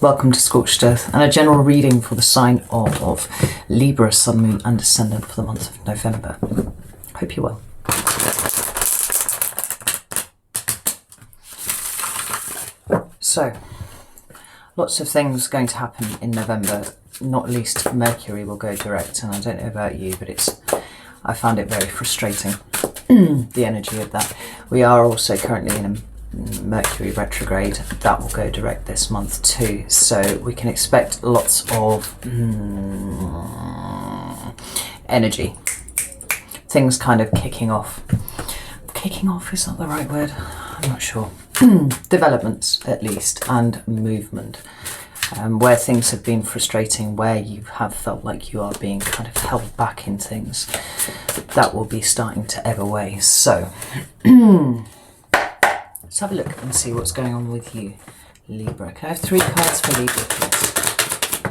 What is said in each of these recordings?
Welcome to Scorched Earth and a general reading for the sign of Libra, Sun, Moon and Ascendant for the month of November. Hope you're well. So, lots of things going to happen in November, not least Mercury will go direct, and I don't know about you, but I found it very frustrating, the energy of that. We are also currently in a Mercury retrograde that will go direct this month too, so we can expect lots of energy, things kind of kicking off. Kicking off is not the right word, I'm not sure. Developments at least, and movement, where things have been frustrating, where you have felt like you are being kind of held back in things, that will be starting to ebb away. So let's have a look and see what's going on with you, Libra. Can I have 3 cards for Libra, please?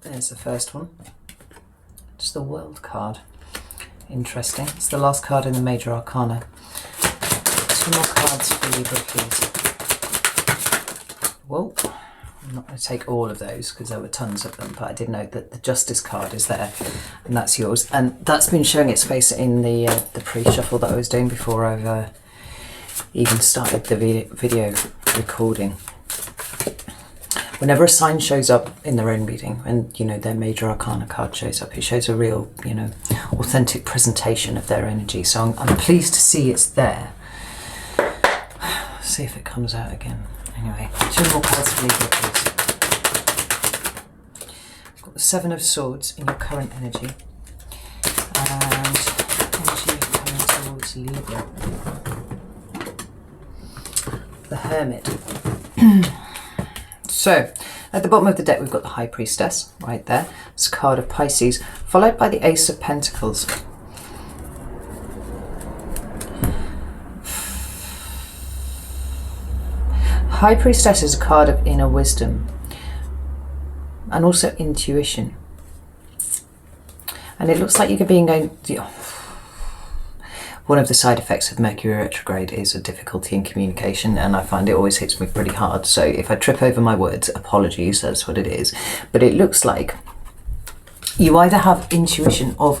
There's the first one. It's the World card. Interesting. It's the last card in the Major Arcana. 2 more cards for Libra, please. Whoa. I'm not going to take all of those because there were tons of them, but I did note that the Justice card is there, and that's yours. And that's been showing its face in the pre-shuffle that I was doing before I've even started the video recording. Whenever a sign shows up in their own reading, and their Major Arcana card shows up, it shows a real, authentic presentation of their energy. So I'm pleased to see it's there. See if it comes out again. Anyway, 2 more cards for Libra, please. I've got the 7 of Swords in your current energy, and energy coming towards Libra. The Hermit. So, at the bottom of the deck we've got the High Priestess, right there. It's a card of Pisces, followed by the Ace of Pentacles. High Priestess is a card of inner wisdom and also intuition. And it looks like you could be going... One of the side effects of Mercury retrograde is a difficulty in communication, and I find it always hits me pretty hard. So if I trip over my words, apologies, that's what it is. But it looks like you either have intuition of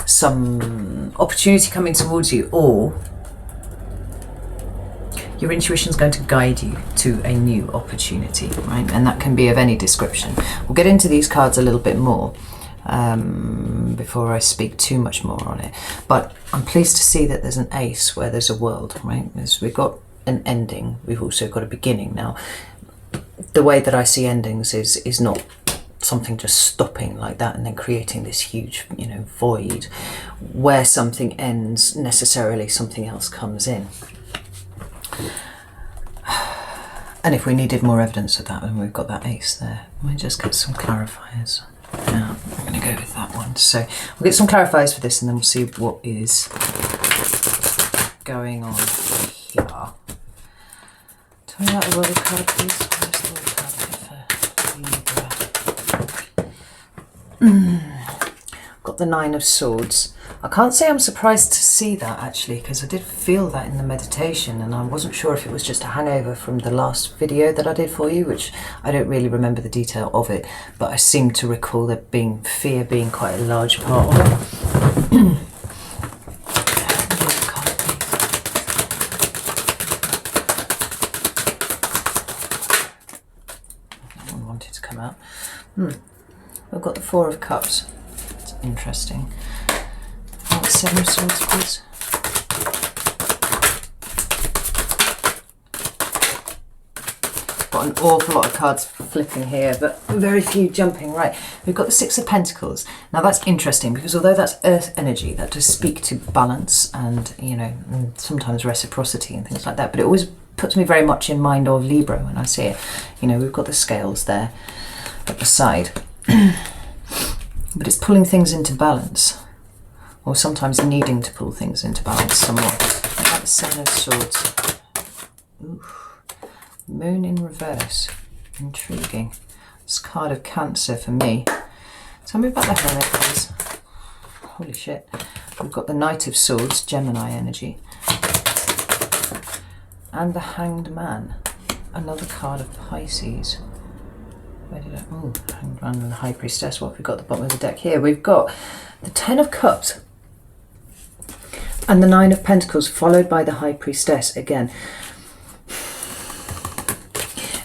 some opportunity coming towards you, or your intuition is going to guide you to a new opportunity, right? And that can be of any description. We'll get into these cards a little bit more before I speak too much more on it. But I'm pleased to see that there's an ace where there's a world, right? We've got an ending, we've also got a beginning. Now, the way that I see endings is not something just stopping like that and then creating this huge, void where something ends, necessarily something else comes in. And if we needed more evidence of that, then we've got that ace there. Let me just get some clarifiers. Yeah, I'm going to go with that one. So we'll get some clarifiers for this, and then we'll see what is going on here. Tell me about the World card, please. Where's the World card for Libra? Got the 9 of Swords. I can't say I'm surprised to see that, actually, because I did feel that in the meditation, and I wasn't sure if it was just a hangover from the last video that I did for you, which I don't really remember the detail of it, but I seem to recall there being fear being quite a large part of it. That one wanted to come out. We've got the 4 of Cups. It's interesting. 7 of Swords, please. Got an awful lot of cards flipping here, but very few jumping. Right, we've got the 6 of Pentacles. Now that's interesting because although that's Earth energy, that does speak to balance and, and sometimes reciprocity and things like that, but it always puts me very much in mind of Libra when I see it. We've got the scales there at the side, but it's pulling things into balance, or sometimes needing to pull things into balance somewhat. About the 7 of Swords. Oof. Moon in reverse. Intriguing. It's a card of Cancer for me. Tell me about the Hermit, please. Holy shit. We've got the Knight of Swords, Gemini energy. And the Hanged Man. Another card of Pisces. where did I, oh, and the High Priestess. What have we got at the bottom of the deck here? We've got the Ten of Cups and the Nine of Pentacles, followed by the High Priestess again.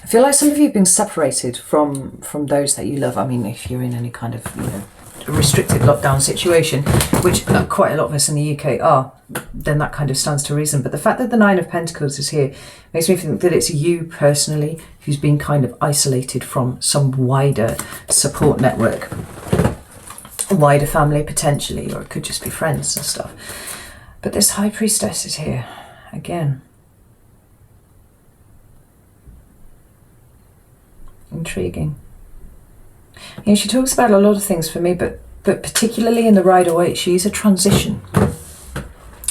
I feel like some of you have been separated from those that you love. I mean, if you're in any kind of, you know, restricted lockdown situation, which quite a lot of us in the UK are, then that kind of stands to reason. But the fact that the Nine of Pentacles is here makes me think that it's you personally who's been kind of isolated from some wider support network, a wider family potentially, or it could just be friends and stuff. But this High Priestess is here again. Intriguing. You know, she talks about a lot of things for me, but particularly in the Rider-Waite, she's a transition.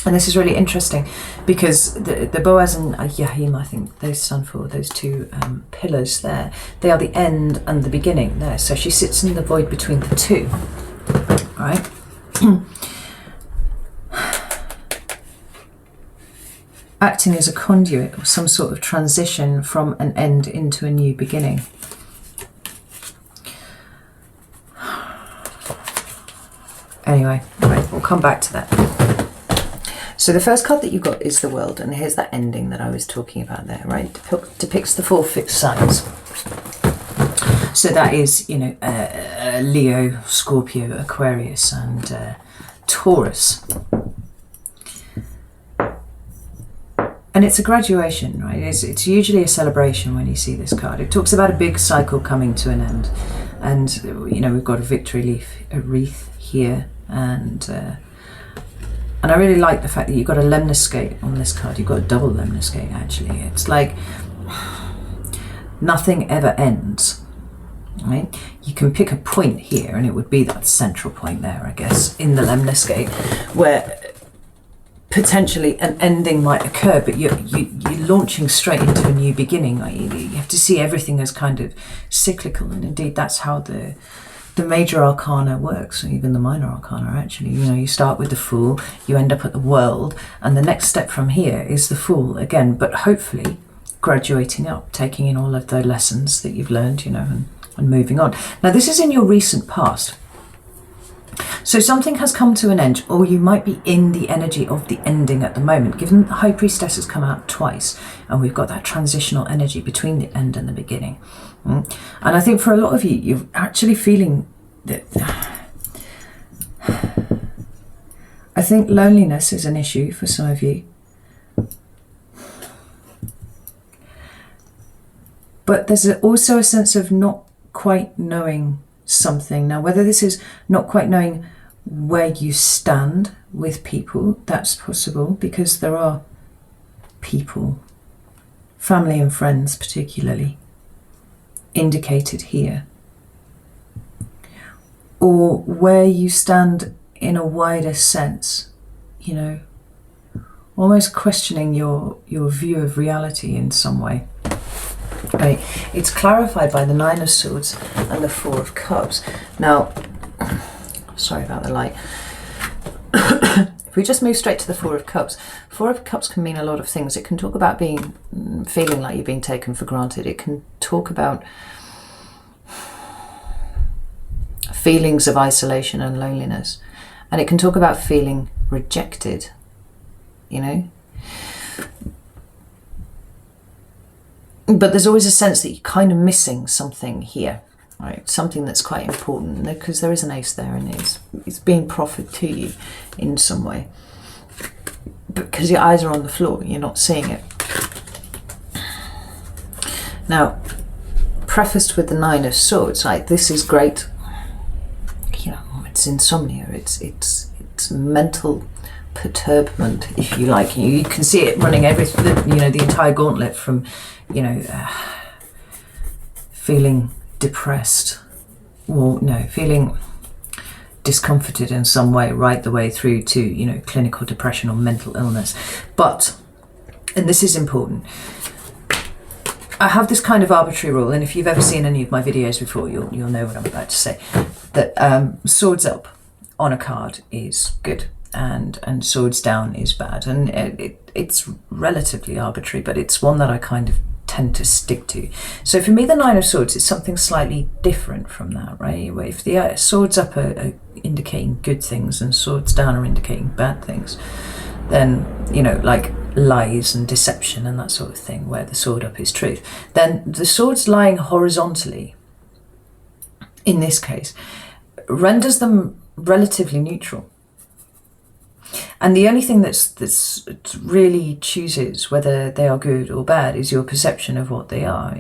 And this is really interesting because the Boaz and Yahim, I think those stand for those two pillars there. They are the end and the beginning there. So she sits in the void between the two, right? Acting as a conduit or some sort of transition from an end into a new beginning. Anyway, right, we'll come back to that. So the first card that you've got is the World, and here's that ending that I was talking about there, right? Depicts the 4 fixed signs. So that is, you know, Leo, Scorpio, Aquarius, and Taurus. And it's a graduation, right? It's usually a celebration when you see this card. It talks about a big cycle coming to an end. And, you know, we've got a victory leaf, a wreath here. And I really like the fact that you've got a lemniscate on this card. You've got a double lemniscate, actually. It's like nothing ever ends, right? You can pick a point here, and it would be that central point there, I guess, in the lemniscate, where potentially an ending might occur, but you're launching straight into a new beginning. Like you have to see everything as kind of cyclical, and indeed that's how the major arcana works, or even the minor arcana actually. You know, you start with the Fool, you end up at the World, and the next step from here is the Fool again, but hopefully graduating up, taking in all of the lessons that you've learned, you know, and moving on. Now this is in your recent past. So something has come to an end, or you might be in the energy of the ending at the moment, given that the High Priestess has come out twice, and we've got that transitional energy between the end and the beginning. And I think for a lot of you, you're actually feeling that... I think loneliness is an issue for some of you. But there's also a sense of not quite knowing something. Now, whether this is not quite knowing where you stand with people, that's possible, because there are people, family and friends particularly, indicated here. Or where you stand in a wider sense, you know, almost questioning your view of reality in some way. Right. It's clarified by the Nine of Swords and the Four of Cups. Now, sorry about the light. If we just move straight to the Four of Cups, Four of Cups can mean a lot of things. It can talk about feeling like you're being taken for granted. It can talk about feelings of isolation and loneliness. And it can talk about feeling rejected, you know. But there's always a sense that you're kind of missing something here, right? Something that's quite important, because there is an ace there, and it's being proffered to you in some way. But because your eyes are on the floor, you're not seeing it. Now, prefaced with the Nine of Swords, like, this is great. You know, it's insomnia. It's mental perturbment, if you like. You can see it running the entire gauntlet from, you know, feeling depressed, or no, feeling discomforted in some way, right the way through to, you know, clinical depression or mental illness. But, and this is important, I have this kind of arbitrary rule, and if you've ever seen any of my videos before, you'll know what I'm about to say, that swords up on a card is good, and swords down is bad, and it's relatively arbitrary, but it's one that I kind of tend to stick to. So for me, the Nine of Swords is something slightly different from that, right? Where if the swords up are indicating good things and swords down are indicating bad things, then, you know, like lies and deception and that sort of thing, where the sword up is truth, then the swords lying horizontally, in this case, renders them relatively neutral. And the only thing that's really chooses whether they are good or bad is your perception of what they are.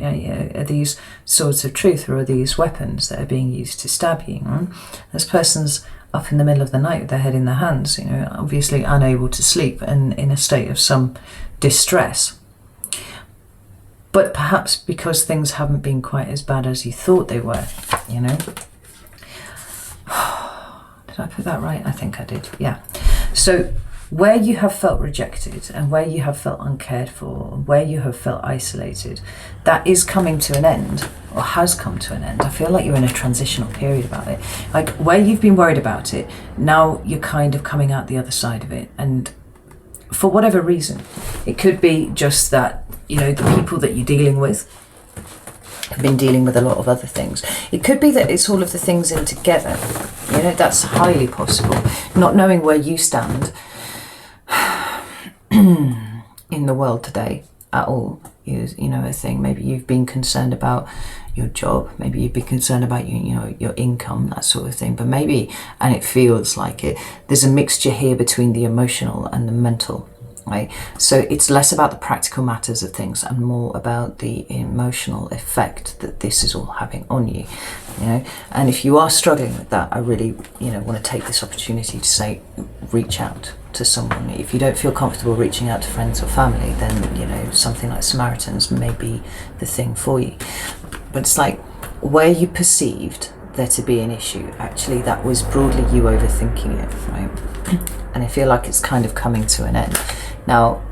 Are these swords of truth, or are these weapons that are being used to stab you? This person's up in the middle of the night with their head in their hands, you know, obviously unable to sleep and in a state of some distress. But perhaps because things haven't been quite as bad as you thought they were, you know. Did I put that right? I think I did, yeah. So where you have felt rejected and where you have felt uncared for, where you have felt isolated, that is coming to an end, or has come to an end. I feel like you're in a transitional period about it. Like where you've been worried about it, now you're kind of coming out the other side of it. And for whatever reason, it could be just that, you know, the people that you're dealing with have been dealing with a lot of other things. It could be that it's all of the things in together. You know, that's highly possible. Not knowing where you stand in the world today at all is, you know, a thing. Maybe you've been concerned about your job, maybe you've been concerned about you know, your income, that sort of thing. But maybe, and it feels like it, there's a mixture here between the emotional and the mental. Right? So it's less about the practical matters of things and more about the emotional effect that this is all having on you, you know. And if you are struggling with that, I really, you know, want to take this opportunity to say, reach out to someone. If you don't feel comfortable reaching out to friends or family, then, you know, something like Samaritans may be the thing for you. But it's like where you perceived there to be an issue, actually that was broadly you overthinking it, right? And I feel like it's kind of coming to an end. Now,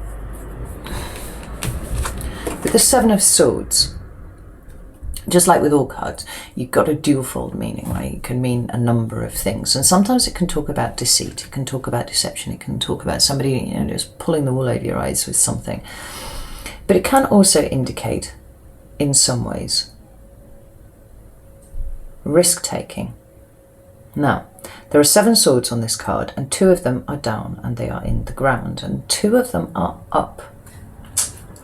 with the Seven of Swords, just like with all cards, you've got a dual-fold meaning, right? It can mean a number of things. And sometimes it can talk about deceit, it can talk about deception, it can talk about somebody, you know, just pulling the wool over your eyes with something. But it can also indicate, in some ways, risk-taking. Now, there are 7 swords on this card, and 2 of them are down and they are in the ground, and 2 of them are up,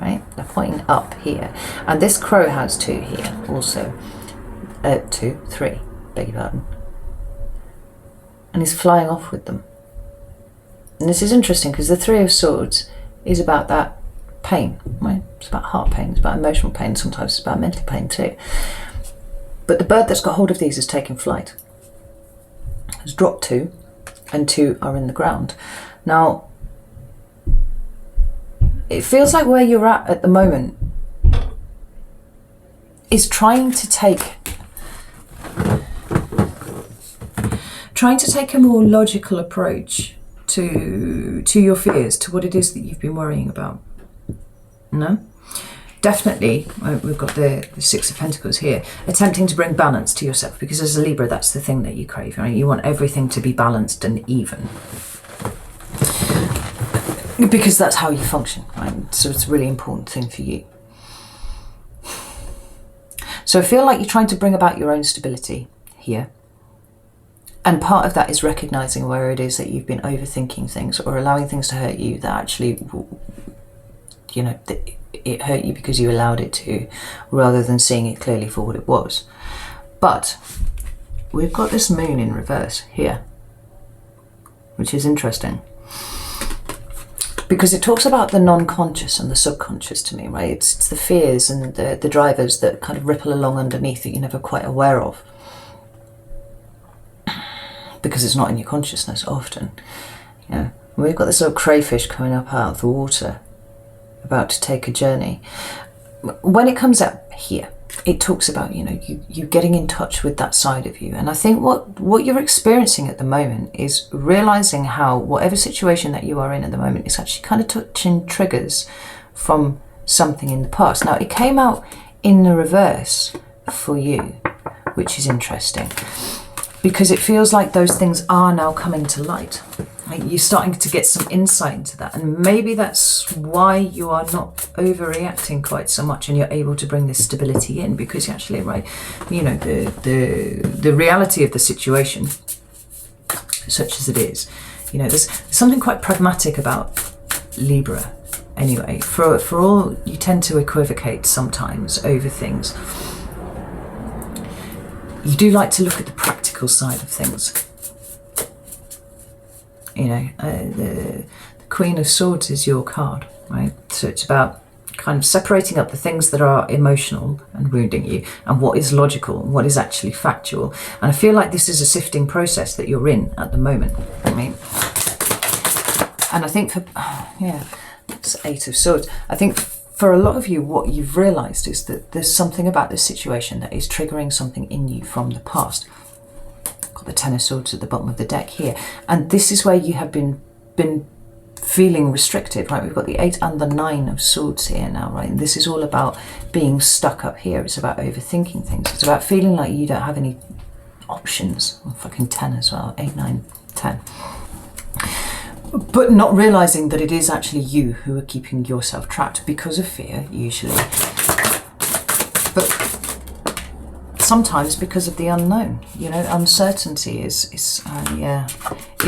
right? They're pointing up here. And this crow has 2 here also. 3, beg your pardon. And he's flying off with them. And this is interesting because the 3 of Swords is about that pain, right? It's about heart pain, it's about emotional pain, sometimes it's about mental pain too. But the bird that's got hold of these is taking flight. Has dropped 2, and 2 are in the ground. Now, it feels like where you're at the moment is trying to take a more logical approach to your fears, to what it is that you've been worrying about. No? Definitely, we've got the Six of Pentacles here, attempting to bring balance to yourself, because as a Libra, that's the thing that you crave, right? You want everything to be balanced and even, because that's how you function, right? So it's a really important thing for you. So I feel like you're trying to bring about your own stability here. And part of that is recognizing where it is that you've been overthinking things or allowing things to hurt you that actually, you know, it hurt you because you allowed it to, rather than seeing it clearly for what it was. But we've got this moon in reverse here, which is interesting because it talks about the non-conscious and the subconscious to me, right? It's the fears and the drivers that kind of ripple along underneath that you're never quite aware of, because it's not in your consciousness often. You know, we've got this little crayfish coming up out of the water, about to take a journey. When it comes up here, it talks about, you know, you getting in touch with that side of you. And I think what you're experiencing at the moment is realizing how whatever situation that you are in at the moment is actually kind of touching triggers from something in the past. Now, it came out in the reverse for you, which is interesting, because it feels like those things are now coming to light. You're starting to get some insight into that, and maybe that's why you are not overreacting quite so much, and you're able to bring this stability in, because actually, right, you know, the reality of the situation, such as it is, you know, there's something quite pragmatic about Libra. Anyway, for all you tend to equivocate sometimes over things, you do like to look at the practical side of things. You know, the Queen of Swords is your card, right? So it's about kind of separating up the things that are emotional and wounding you, and what is logical and what is actually factual. And I feel like this is a sifting process that you're in at the moment. I mean, and I think for, yeah, it's 8 of Swords. I think for a lot of you, what you've realised is that there's something about this situation that is triggering something in you from the past. Got the 10 of Swords at the bottom of the deck here, and this is where you have been feeling restricted, right? We've got the 8 and the 9 of Swords here now, right? And this is all about being stuck up here. It's about overthinking things. It's about feeling like you don't have any options. Oh, fucking 10 as well. 8, 9, 10. But not realising that it is actually you who are keeping yourself trapped because of fear, usually. But sometimes because of the unknown. You know, uncertainty is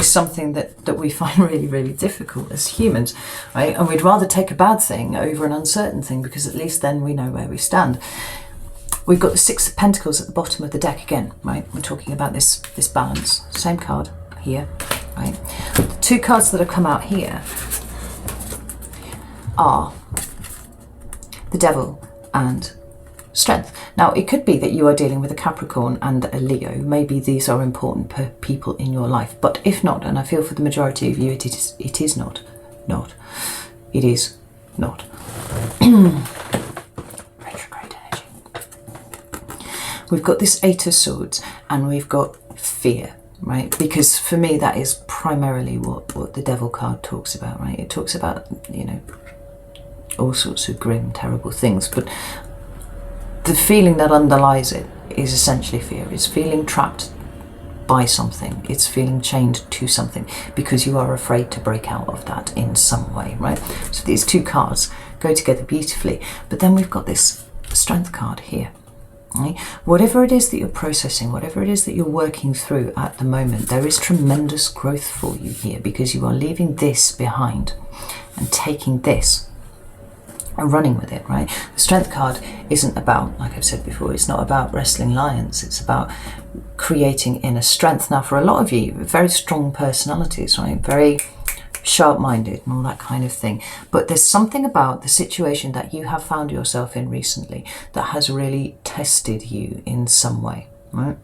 something that we find really, really difficult as humans, right? And we'd rather take a bad thing over an uncertain thing, because at least then we know where we stand. We've got the 6 of Pentacles at the bottom of the deck again, right? We're talking about this balance. Same card here, right? The 2 cards that have come out here are the Devil and Strength. Now, it could be that you are dealing with a Capricorn and a Leo. Maybe these are important people in your life. But if not, and I feel for the majority of you, it is not. It is not. Retrograde energy. We've got this 8 of Swords, and we've got fear, right? Because for me, that is primarily what the Devil card talks about, right? It talks about, you know, all sorts of grim, terrible things, but the feeling that underlies it is essentially fear. It's feeling trapped by something. It's feeling chained to something because you are afraid to break out of that in some way, right? So these 2 cards go together beautifully. But then we've got this Strength card here, right? Whatever it is that you're processing, whatever it is that you're working through at the moment, there is tremendous growth for you here, because you are leaving this behind and taking this and running with it, right? The Strength card isn't about, like I've said before, it's not about wrestling lions. It's about creating inner strength. Now, for a lot of you, very strong personalities, right? Very sharp-minded and all that kind of thing. But there's something about the situation that you have found yourself in recently that has really tested you in some way, right?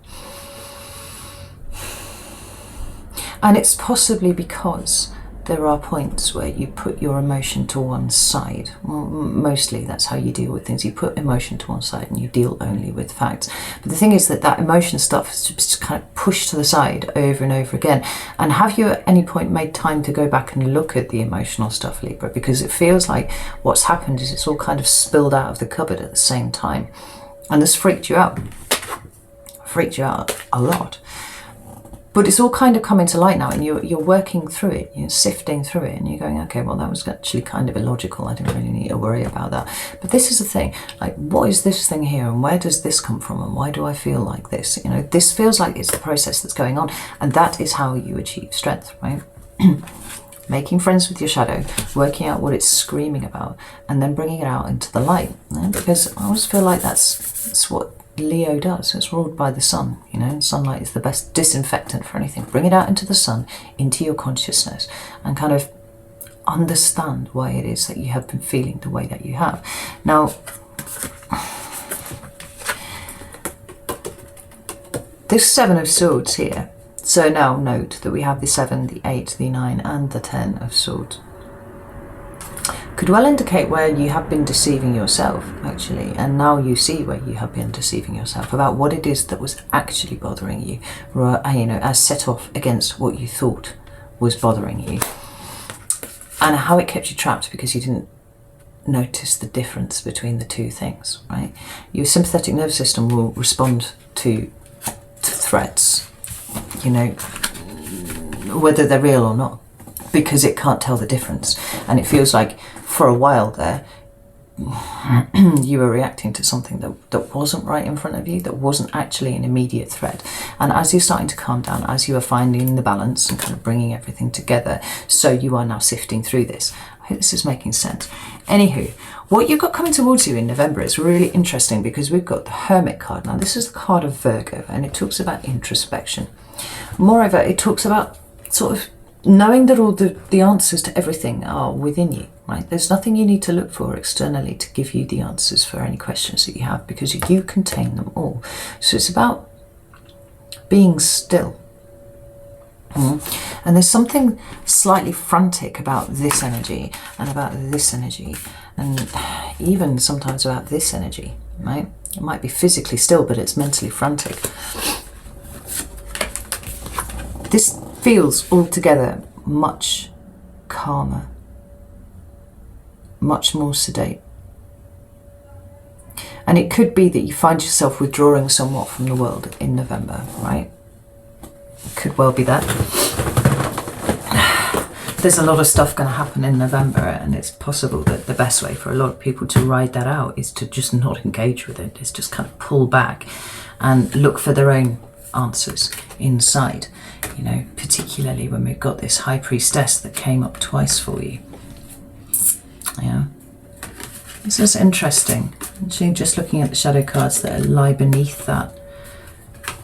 And it's possibly because there are points where you put your emotion to one side. Well, mostly that's how you deal with things. You put emotion to one side and you deal only with facts. But the thing is that emotion stuff is just kind of pushed to the side over and over again. And have you at any point made time to go back and look at the emotional stuff, Libra? Because it feels like what's happened is it's all kind of spilled out of the cupboard at the same time. And this freaked you out. Freaked you out a lot. But it's all kind of coming to light now, and you're working through it, you're sifting through it, and you're going, okay, well, that was actually kind of illogical. I didn't really need to worry about that. But this is the thing, like, what is this thing here, and where does this come from, and why do I feel like this? You know, this feels like it's the process that's going on, and that is how you achieve strength, right? Making friends with your shadow, working out what it's screaming about, and then bringing it out into the light. Right? Because I always feel like that's what Leo does. It's ruled by the sun, you know. Sunlight is the best disinfectant for anything. Bring it out into the sun, into your consciousness, and kind of understand why it is that you have been feeling the way that you have. Now, this 7 of Swords here, so now note that we have the 7, the 8, the 9 and the 10 of Swords. Could well indicate where you have been deceiving yourself, actually, and now you see where you have been deceiving yourself about what it is that was actually bothering you, you know, as set off against what you thought was bothering you, and how it kept you trapped because you didn't notice the difference between the two things, right? Your sympathetic nervous system will respond to threats, you know, whether they're real or not. because it can't tell the difference. And it feels like for a while there, you were reacting to something that wasn't right in front of you, that wasn't actually an immediate threat. And as you're starting to calm down, as you are finding the balance and kind of bringing everything together, so you are now sifting through this. I hope this is making sense. Anywho, what you've got coming towards you in November is really interesting, because we've got the Hermit card. Now, this is the card of Virgo, and it talks about introspection. Moreover, it talks about sort of knowing that all the answers to everything are within you, right? There's nothing you need to look for externally to give you the answers for any questions that you have, because you contain them all. So it's about being still. And there's something slightly frantic about this energy and about this energy, and even sometimes about this energy, right? It might be physically still, but it's mentally frantic. This feels altogether much calmer, much more sedate. And it could be that you find yourself withdrawing somewhat from the world in November, right? It could well be that. There's a lot of stuff going to happen in November, and it's possible that the best way for a lot of people to ride that out is to just not engage with it. It's just kind of pull back and look for their own answers inside, you know, particularly when we've got this High Priestess that came up twice for you. Yeah, this is interesting. Actually, just looking at the shadow cards that lie beneath that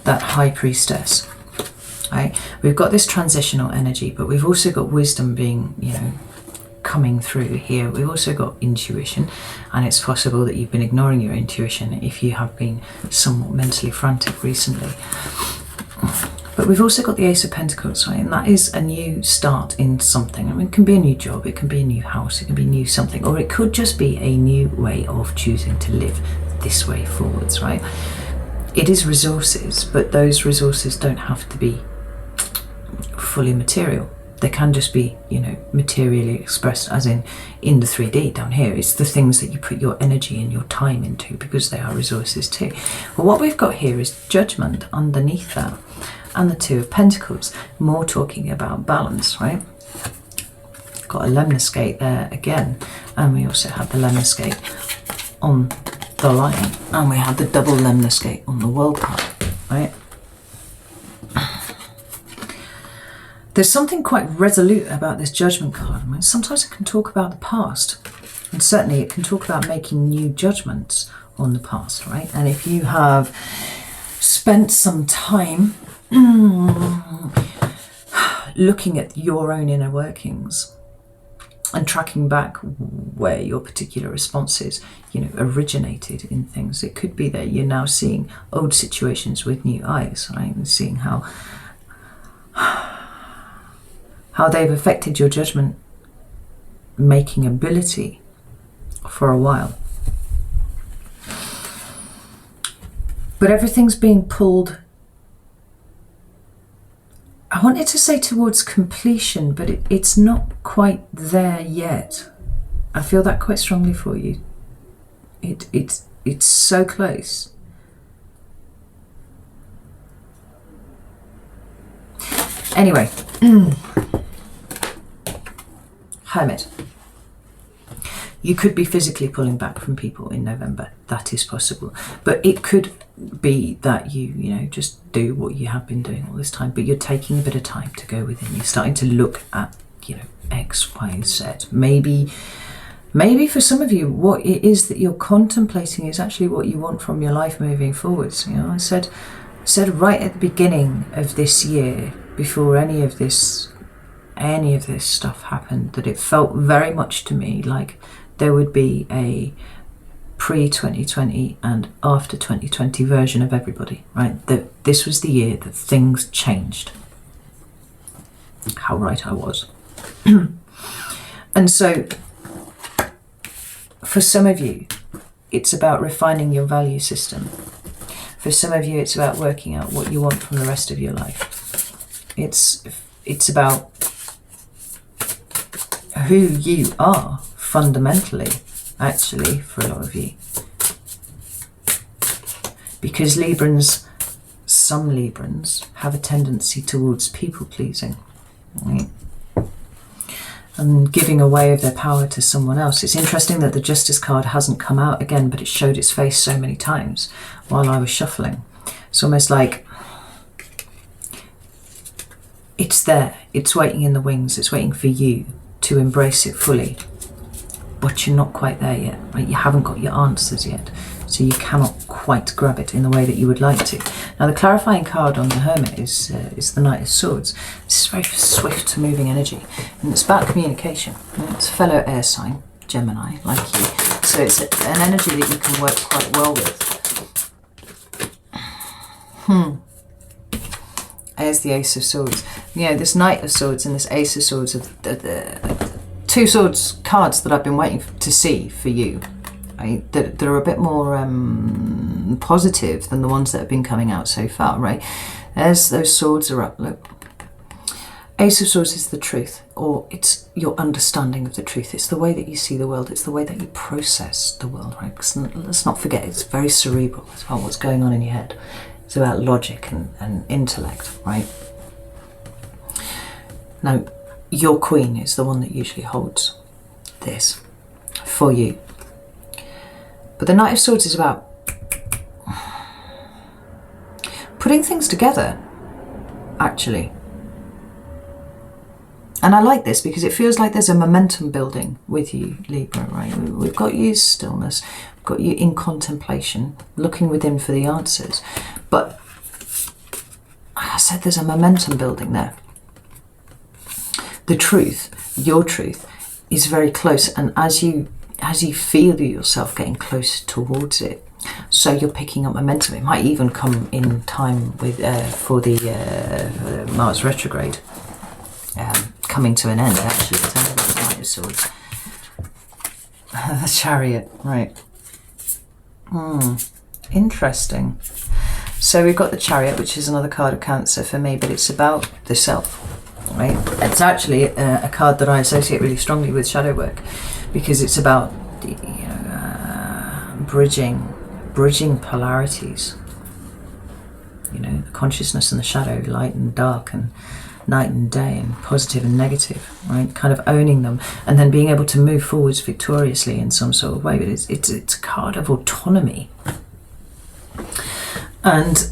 High Priestess. Right, we've got this transitional energy, but we've also got wisdom being, you know, coming through here. We've also got intuition, and it's possible that you've been ignoring your intuition if you have been somewhat mentally frantic recently. But we've also got the Ace of Pentacles, right? And that is a new start in something. I mean, it can be a new job, it can be a new house, it can be new something, or it could just be a new way of choosing to live this way forwards, right? It is resources, but those resources don't have to be fully material. They can just be, you know, materially expressed, as in the 3D down here. It's the things that you put your energy and your time into, because they are resources too. Well, what we've got here is Judgment underneath that, and the Two of Pentacles, more talking about balance, right? Got a lemniscate there again, and we also have the lemniscate on the Lion, and we have the double lemniscate on the World card, right? There's something quite resolute about this Judgment card. I mean, sometimes it can talk about the past, and certainly it can talk about making new judgments on the past, right? And if you have spent some time looking at your own inner workings and tracking back where your particular responses, you know, originated in things, it could be that you're now seeing old situations with new eyes, right? And seeing how they've affected your judgment making ability for a while. But everything's being pulled, I wanted to say towards completion, but it's not quite there yet. I feel that quite strongly for you. It's so close. Anyway, Hermit. You could be physically pulling back from people in November. That is possible. But it could be that you know, just do what you have been doing all this time, but you're taking a bit of time to go within. You're starting to look at, you know, X, Y, Z. Maybe for some of you, what it is that you're contemplating is actually what you want from your life moving forwards. You know, I said right at the beginning of this year, before any of this stuff happened, that it felt very much to me like there would be a pre-2020 and after 2020 version of everybody, right? That this was the year that things changed. How right I was. And so for some of you, it's about refining your value system. For some of you, it's about working out what you want from the rest of your life. It's about who you are fundamentally, actually, for a lot of you. Because some Librans have a tendency towards people pleasing, right? and giving away of their power to someone else. It's interesting that the Justice card hasn't come out again, but it showed its face so many times while I was shuffling. It's almost like it's there, it's waiting in the wings, it's waiting for you to embrace it fully. But you're not quite there yet, right? You haven't got your answers yet, so you cannot quite grab it in the way that you would like to. Now, the clarifying card on the Hermit is the Knight of Swords. This is very swift moving energy, and it's about communication. It's a fellow air sign, Gemini, like you, so it's an energy that you can work quite well with. There's the Ace of Swords. You know, this Knight of Swords and this Ace of Swords are the two swords cards that I've been waiting to see for you, right? That are a bit more positive than the ones that have been coming out so far, right? As those swords are up, look. Ace of Swords is the truth, or it's your understanding of the truth. It's the way that you see the world. It's the way that you process the world, right? Because let's not forget, it's very cerebral. It's about what's going on in your head. It's about logic and intellect, right? Now, your Queen is the one that usually holds this for you. But the Knight of Swords is about putting things together, actually. And I like this because it feels like there's a momentum building with you, Libra, right? We've got you stillness, we've got you in contemplation, looking within for the answers. But like I said, there's a momentum building there. The truth, your truth, is very close, and as you feel yourself getting close towards it, so you're picking up momentum. It might even come in time with for the Mars retrograde coming to an end. Actually, the Knight of Swords, the Chariot, right? Interesting. So we've got the Chariot, which is another card of Cancer for me, but it's about the self. Right? It's actually a card that I associate really strongly with shadow work, because it's about bridging polarities. You know, the consciousness and the shadow, light and dark, and night and day, and positive and negative. Right? Kind of owning them, and then being able to move forwards victoriously in some sort of way. But it's a card of autonomy, and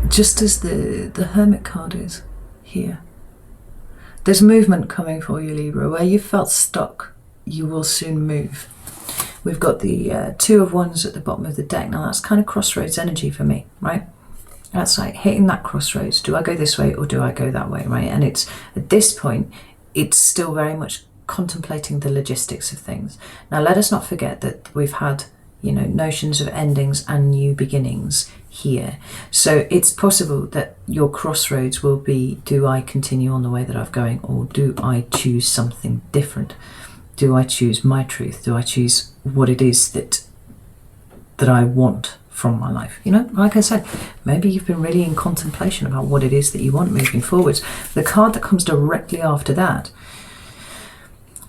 just as the Hermit card is here. There's movement coming for you, Libra. Where you felt stuck, you will soon move. We've got the Two of Wands at the bottom of the deck. Now that's kind of crossroads energy for me, right? That's like hitting that crossroads. Do I go this way or do I go that way, right? And it's at this point, it's still very much contemplating the logistics of things. Now let us not forget that we've had, you know, notions of endings and new beginnings here. So it's possible that your crossroads will be, do I continue on the way that I'm going, or do I choose something different? Do I choose my truth? Do I choose what it is that I want from my life? You know, like I said, maybe you've been really in contemplation about what it is that you want moving forwards. The card that comes directly after that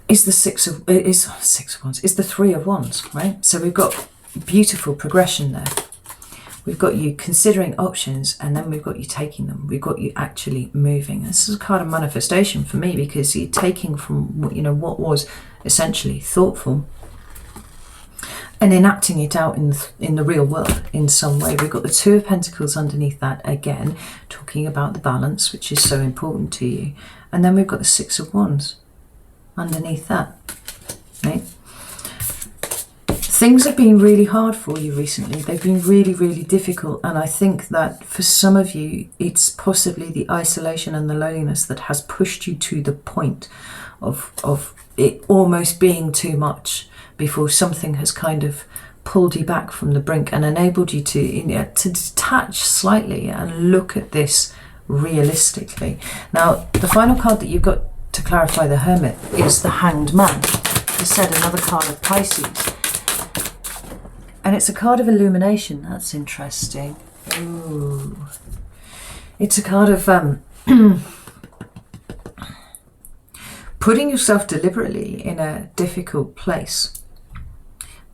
is the Six of Wands. It's the Three of Wands, right? So we've got beautiful progression there. We've got you considering options, and then we've got you taking them. We've got you actually moving. This is a card of manifestation for me, because you're taking from, you know, what was essentially thoughtful and enacting it out in the real world in some way. We've got the Two of Pentacles underneath that again, talking about the balance, which is so important to you. And then we've got the Six of Wands underneath that, right? Things have been really hard for you recently. They've been really, really difficult. And I think that for some of you, it's possibly the isolation and the loneliness that has pushed you to the point of it almost being too much, before something has kind of pulled you back from the brink and enabled you to, you know, to detach slightly and look at this realistically. Now, the final card that you've got to clarify the Hermit is the Hanged Man. As I said, another card of Pisces. And it's a card of illumination. That's interesting. Ooh. It's a card of putting yourself deliberately in a difficult place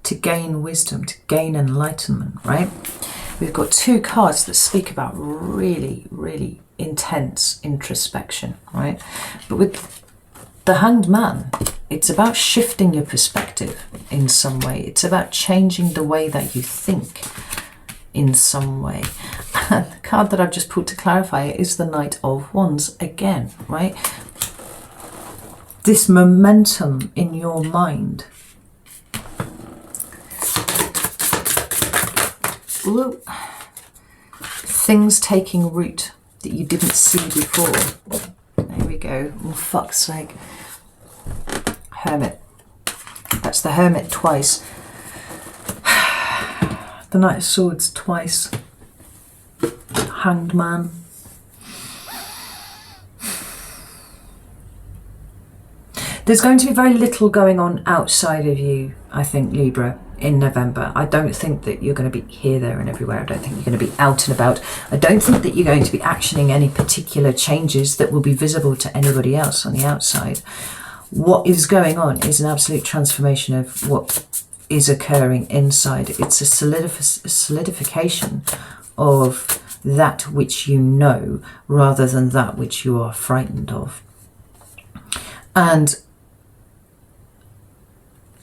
to gain wisdom, to gain enlightenment, right? we've got two cards that speak about really, really intense introspection, right? But with the Hanged Man, it's about shifting your perspective in some way. It's about changing the way that you think in some way. And the card that I've just pulled to clarify it is the Knight of Wands again, right? This momentum in your mind. Ooh. Things taking root that you didn't see before. There we go. Oh, fuck's sake. Hermit. That's the Hermit twice. The Knight of Swords twice. Hanged Man. There's going to be very little going on outside of you, I think, Libra, in November. I don't think that you're going to be here, there and everywhere. I don't think you're going to be out and about. I don't think that you're going to be actioning any particular changes that will be visible to anybody else on the outside. What is going on is an absolute transformation of what is occurring inside. It's a solidification of that which you know rather than that which you are frightened of. And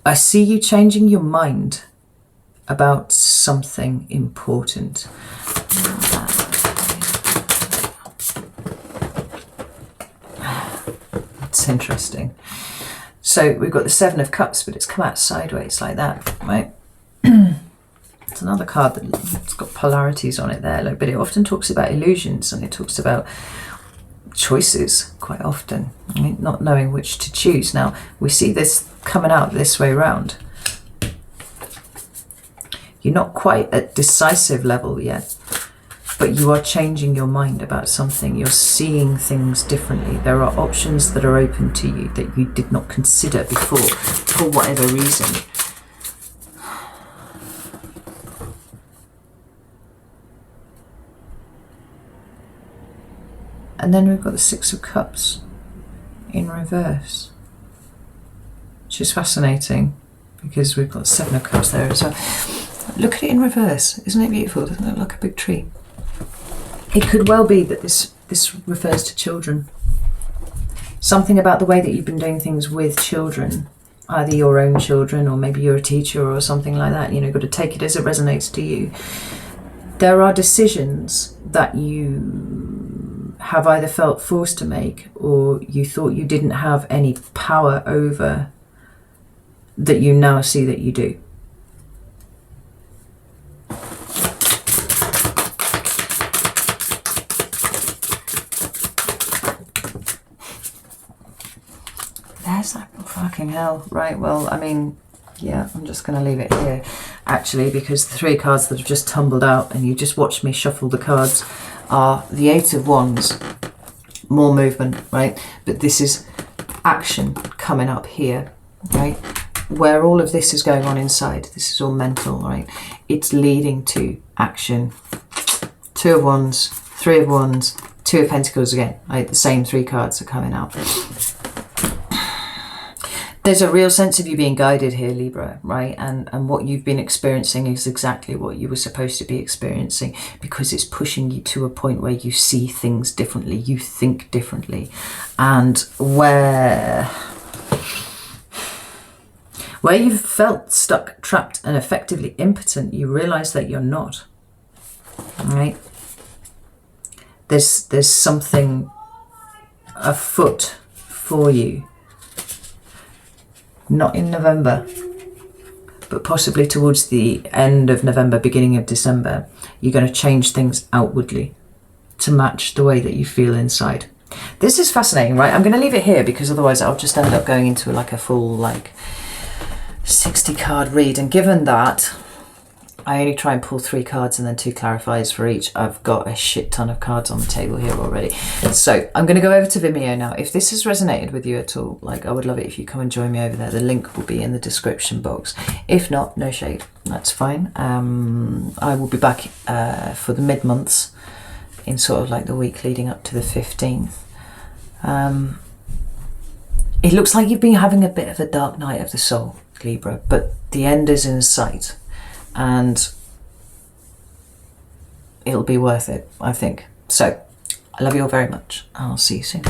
I see you changing your mind about something important. It's interesting. So we've got the Seven of Cups, but it's come out sideways like that, right? It's another card that's got polarities on it there, but it often talks about illusions and it talks about choices quite often, I mean, not knowing which to choose. Now, we see this coming out this way round. You're not quite at decisive level yet, but you are changing your mind about something. You're seeing things differently. There are options that are open to you that you did not consider before, for whatever reason. And then we've got the Six of Cups in reverse, which is fascinating because we've got the Seven of Cups there as well. Look at it in reverse. Isn't it beautiful? Doesn't it look like a big tree? It could well be that this refers to children. Something about the way that you've been doing things with children, either your own children or maybe you're a teacher or something like that. You know, you've got to take it as it resonates to you. There are decisions that you have either felt forced to make or you thought you didn't have any power over that you now see that you do. There's that. Fucking hell. Right, well, I mean, yeah, I'm just going to leave it here, actually, because the three cards that have just tumbled out, and you just watched me shuffle the cards, are the Eight of Wands, more movement, right? But this is action coming up here, right? Where all of this is going on inside, this is all mental, right? It's leading to action. Two of Wands, Three of Wands, Two of Pentacles again, right? The same three cards are coming out. There's a real sense of you being guided here, Libra, right? And what you've been experiencing is exactly what you were supposed to be experiencing, because it's pushing you to a point where you see things differently, you think differently. And where you've felt stuck, trapped, and effectively impotent, you realise that you're not, right? There's something afoot for you. Not in November, but possibly towards the end of November, beginning of December, you're going to change things outwardly to match the way that you feel inside. This is fascinating, right? I'm going to leave it here because otherwise I'll just end up going into like a full like 60 card read. And given that I only try and pull 3 cards and then 2 clarifiers for each, I've got a shit ton of cards on the table here already. So I'm going to go over to Vimeo now. If this has resonated with you at all, like, I would love it if you come and join me over there. The link will be in the description box. If not, no shade, that's fine. I will be back for the mid-months in sort of like the week leading up to the 15th. It looks like you've been having a bit of a dark night of the soul, Libra, but the end is in sight. And it'll be worth it, I think. So I love you all very much. I'll see you soon.